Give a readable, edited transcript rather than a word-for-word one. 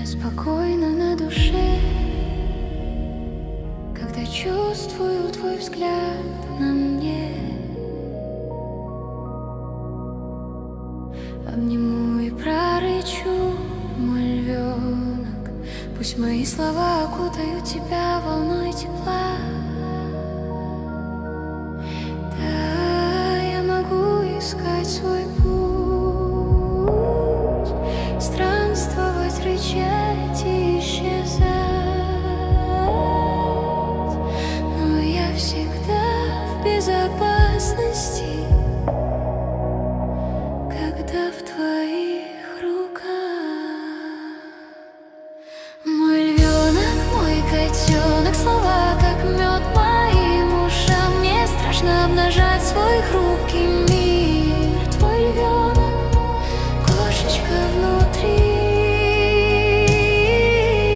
спокойно на душе, когда чувствую твой взгляд на мне. Обниму и прорычу, мой львенок, пусть мои слова окутают тебя волной тепла. Да, я могу искать свой путь